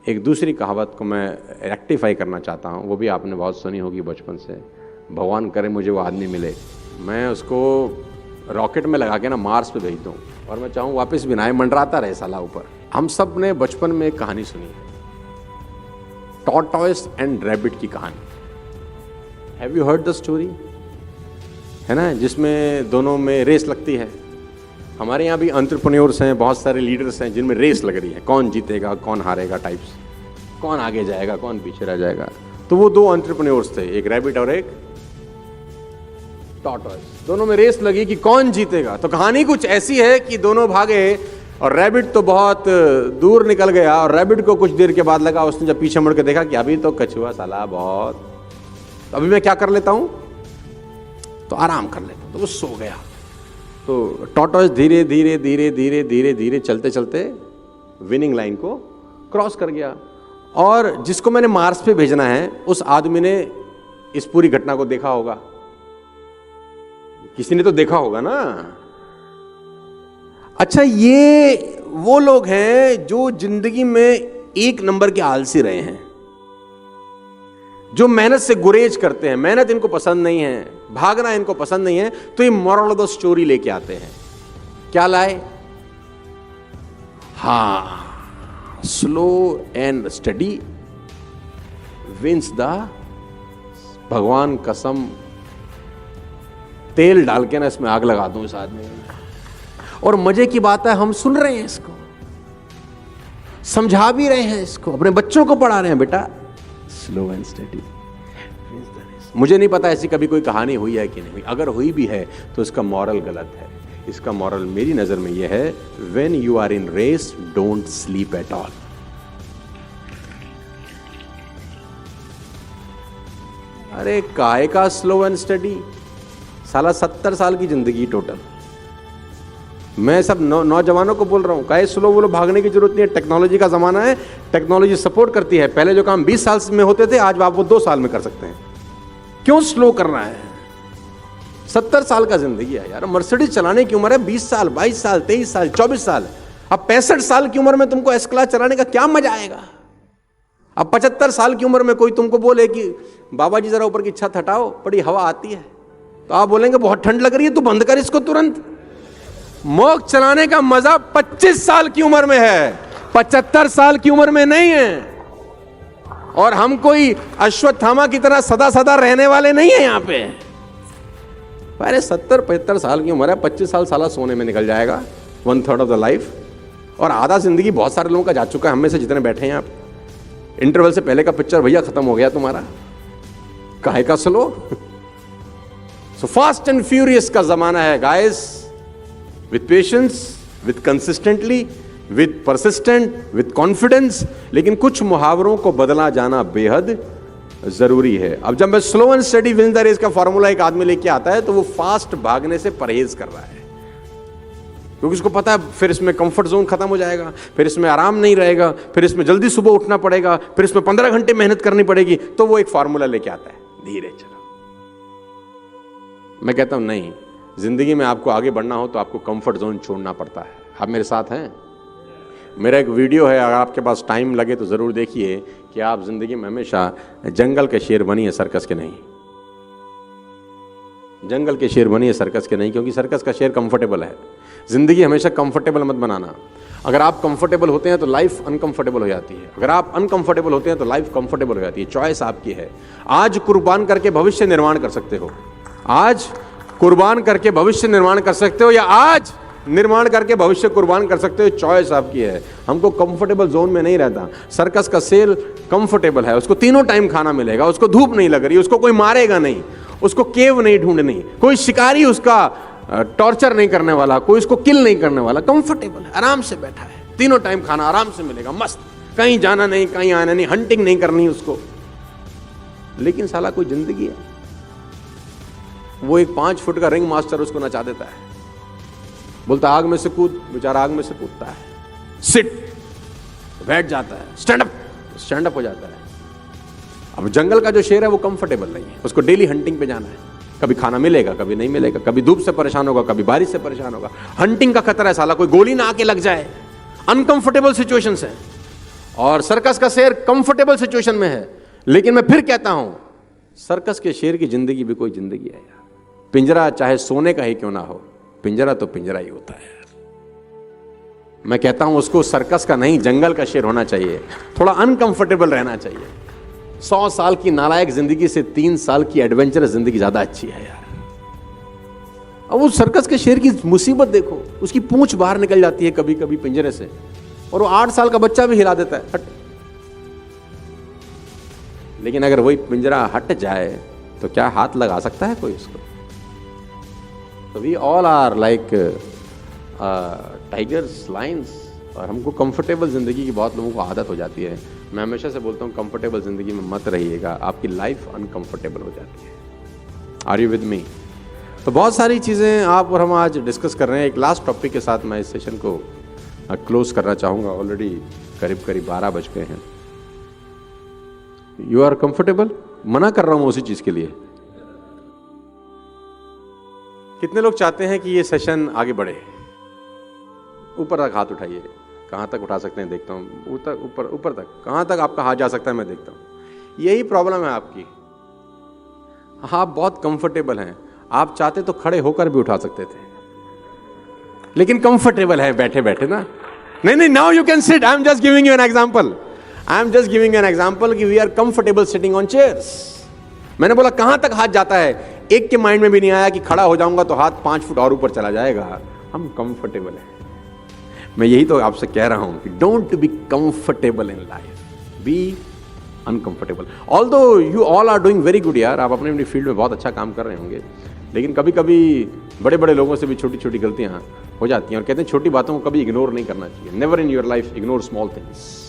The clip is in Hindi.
एक दूसरी कहावत को मैं रेक्टिफाई करना चाहता हूँ, वो भी आपने बहुत सुनी होगी बचपन से। भगवान करे मुझे वो आदमी मिले, मैं उसको रॉकेट में लगा के ना मार्स पे भेज दूँ और मैं चाहूँ वापस भी ना आए, मंडराता रहे साला ऊपर। हम सब ने बचपन में एक कहानी सुनी है, टॉर्टॉइस एंड रैबिट की कहानी। Have you heard the story? है ना, जिसमें दोनों में रेस लगती है। हमारे यहाँ भी एंटरप्रेन्योर्स हैं, बहुत सारे लीडर्स हैं जिनमें रेस लग रही है, कौन जीतेगा कौन हारेगा टाइप्स, कौन आगे जाएगा कौन पीछे रह जाएगा। तो वो दो एंटरप्रेन्योर्स थे, एक रैबिट और एक टॉर्टॉइस। दोनों में रेस लगी कि कौन जीतेगा। तो कहानी कुछ ऐसी है कि दोनों भागे और रैबिट तो बहुत दूर निकल गया और रैबिट को कुछ देर के बाद लगा, उसने जब पीछे मुड़ के देखा कि अभी तो कछुआ साला बहुत, तो अभी मैं क्या कर लेता हूं, तो आराम कर लेता हूं। तो वो सो गया। तो टॉर्टॉइस धीरे धीरे धीरे धीरे धीरे धीरे चलते चलते विनिंग लाइन को क्रॉस कर गया। और जिसको मैंने मार्स पे भेजना है उस आदमी ने इस पूरी घटना को देखा होगा, किसी ने तो देखा होगा ना। अच्छा, ये वो लोग हैं जो जिंदगी में एक नंबर के आलसी रहे हैं, जो मेहनत से गुरेज करते हैं, मेहनत इनको पसंद नहीं है, भागना इनको पसंद नहीं है। तो ये मॉरल ऑफ द स्टोरी लेके आते हैं। क्या लाए? हां, slow and steady wins the, भगवान कसम तेल डाल के ना इसमें आग लगा दूं इस आदमी में। और मजे की बात है, हम सुन रहे हैं इसको, समझा भी रहे हैं इसको, अपने बच्चों को पढ़ा रहे हैं, बेटा स्लो एंड स्टडी। मुझे नहीं पता ऐसी कभी कोई कहानी हुई है कि नहीं हुई। अगर हुई भी है तो इसका मॉरल गलत है। इसका मॉरल मेरी नजर में यह है, when you are in race don't sleep at all. अरे काहे का स्लो एंड स्टडी, साला 70 साल की जिंदगी टोटल। मैं सब नौजवानों को बोल रहा हूं, काहे स्लो बोलो, भागने की जरूरत नहीं है। टेक्नोलॉजी का जमाना है, टेक्नोलॉजी सपोर्ट करती है। पहले जो काम 20 साल में होते थे आज आप वो 2 साल में कर सकते हैं। क्यों स्लो करना है? 70 साल का जिंदगी है यार। मर्सिडीज चलाने की उम्र है 20 साल, 22 साल, 23 साल, 24 साल। अब 65 साल की उम्र में तुमको एस क्लास चलाने का क्या मजा आएगा? अब 75 साल की उम्र में कोई तुमको बोले कि बाबा जी जरा ऊपर की छत हटाओ, बड़ी हवा आती है, तो आप बोलेंगे बहुत ठंड लग रही है, तू बंद कर इसको तुरंत। मोक चलाने का मजा 25 साल की उम्र में है, 75 साल की उम्र में नहीं है। और हम कोई अश्वत्थामा की तरह सदा सदा रहने वाले नहीं है यहां पे। पहले 70-75 साल की उम्र है, 25 साल साला सोने में निकल जाएगा, 1/3 ऑफ द लाइफ। और आधा जिंदगी बहुत सारे लोगों का जा चुका है, हम में से जितने बैठे हैं आप। इंटरवल से पहले का पिक्चर भैया खत्म हो गया तुम्हारा, काहे का slow. So fast and furious का जमाना है guys, with patience, with consistently, with persistent, with confidence. लेकिन कुछ मुहावरों को बदला जाना बेहद जरूरी है। अब जब मैं slow and steady wins the race का फॉर्मूला एक आदमी लेके आता है तो वो फास्ट भागने से परहेज कर रहा है, क्योंकि उसको पता है फिर इसमें कंफर्ट जोन खत्म हो जाएगा, फिर इसमें आराम नहीं रहेगा, फिर इसमें जल्दी सुबह उठना पड़ेगा, फिर इसमें 15 घंटे मेहनत करनी पड़ेगी। तो वो एक फॉर्मूला लेके आता है, धीरे चलो। मैं कहता हूं नहीं, जिंदगी में आपको आगे बढ़ना हो तो आपको कंफर्ट जोन छोड़ना पड़ता है। आप मेरे साथ हैं? मेरा एक वीडियो है, अगर आपके पास टाइम लगे तो जरूर देखिए, कि आप जिंदगी में हमेशा जंगल के शेर बनिए, सर्कस के नहीं। जंगल के शेर बनिए, सर्कस के नहीं, क्योंकि सर्कस का शेर कंफर्टेबल है। जिंदगी हमेशा कंफर्टेबल मत बनाना। अगर आप कंफर्टेबल होते हैं तो लाइफ अनकंफर्टेबल हो जाती है, अगर आप अनकंफर्टेबल होते हैं तो लाइफ कंफर्टेबल हो जाती है। चॉइस आपकी है। आज कुर्बान करके भविष्य निर्माण कर सकते हो, आज कुर्बान करके भविष्य निर्माण कर सकते हो, या आज निर्माण करके भविष्य कुर्बान कर सकते हो। चॉइस आपकी है। हमको कंफर्टेबल जोन में नहीं रहता। सर्कस का शेर कंफर्टेबल है, उसको तीनों टाइम खाना मिलेगा, उसको धूप नहीं लग रही, उसको कोई मारेगा नहीं, उसको केव नहीं ढूंढनी, कोई शिकारी उसका टॉर्चर नहीं करने वाला, कोई उसको किल नहीं करने वाला। कंफर्टेबल है, आराम से बैठा है, तीनों टाइम खाना आराम से मिलेगा, मस्त, कहीं जाना नहीं, कहीं आना नहीं, हंटिंग नहीं करनी उसको। लेकिन साला कोई जिंदगी है, वो एक 5 फुट का रिंग मास्टर उसको नचा देता है, बोलता आग में से कूद, बेचारा आग में से कूदता है, सिट, बैठ जाता है, स्टैंड अप हो जाता है। अब जंगल का जो शेर है वो कंफर्टेबल नहीं है, उसको डेली हंटिंग पे जाना है, कभी खाना मिलेगा कभी नहीं मिलेगा, कभी धूप से परेशान होगा कभी बारिश से परेशान होगा, हंटिंग का खतरा है, साला कोई गोली ना आके लग जाए, अनकंफर्टेबल सिचुएशंस है। और सर्कस का शेर कंफर्टेबल सिचुएशन में है, लेकिन मैं फिर कहता हूं सर्कस के शेर की जिंदगी भी कोई जिंदगी है यार। पिंजरा चाहे सोने का ही क्यों ना हो, पिंजरा तो पिंजरा ही होता है। मैं कहता हूं उसको सर्कस का नहीं जंगल का शेर होना चाहिए, थोड़ा अनकंफर्टेबल रहना चाहिए। 100 साल की नालायक जिंदगी से 3 साल की एडवेंचरस जिंदगी ज्यादा अच्छी है यार। अब वो सर्कस के शेर की मुसीबत देखो, उसकी पूंछ बाहर निकल जाती है कभी कभी पिंजरे से, और वो 8 साल का बच्चा भी हिला देता है, हट। लेकिन अगर वही पिंजरा हट जाए तो क्या हाथ लगा सकता है कोई उसको? तो we all are like tigers, lions, और हमको कंफर्टेबल जिंदगी की बहुत लोगों को आदत हो जाती है। मैं हमेशा से बोलता हूँ कंफर्टेबल जिंदगी में मत रहिएगा, आपकी लाइफ अनकंफर्टेबल हो जाती है। Are you with me? तो बहुत सारी चीज़ें आप और हम आज डिस्कस कर रहे हैं। एक लास्ट टॉपिक के साथ मैं इस सेशन को क्लोज करना चाहूँगा। ऑलरेडी करीब करीब 12 बज गए हैं। You are comfortable? मना कर रहा हूँ उसी चीज़ के लिए। कितने लोग चाहते हैं कि ये सेशन आगे बढ़े? ऊपर तक हाथ उठाइए। कहाँ तक उठा सकते हैं देखता हूँ। ऊपर ऊपर तक, कहाँ तक आपका हाथ जा सकता है मैं देखता हूँ। यही प्रॉब्लम है आपकी, आप बहुत कंफर्टेबल हैं। आप चाहते तो खड़े होकर भी उठा सकते थे, लेकिन कंफर्टेबल है बैठे बैठे ना। नहीं, now you can sit. I am just giving you an example. कि we are comfortable sitting on chairs. मैंने बोला कहां तक हाथ जाता है, एक के माइंड में भी नहीं आया कि खड़ा हो जाऊंगा तो हाथ 5 फुट और ऊपर चला जाएगा। हम कंफर्टेबल हैं। मैं यही तो आपसे कह रहा हूं कि don't be comfortable in life, be uncomfortable. Although you all are doing very good यार, आप अपने अपनी फील्ड में बहुत अच्छा काम कर रहे होंगे, लेकिन कभी कभी बड़े बड़े लोगों से भी छोटी छोटी गलतियां हो जाती हैं, और कहते हैं छोटी बातों को कभी इग्नोर नहीं करना चाहिए। Never in your life ignore small things.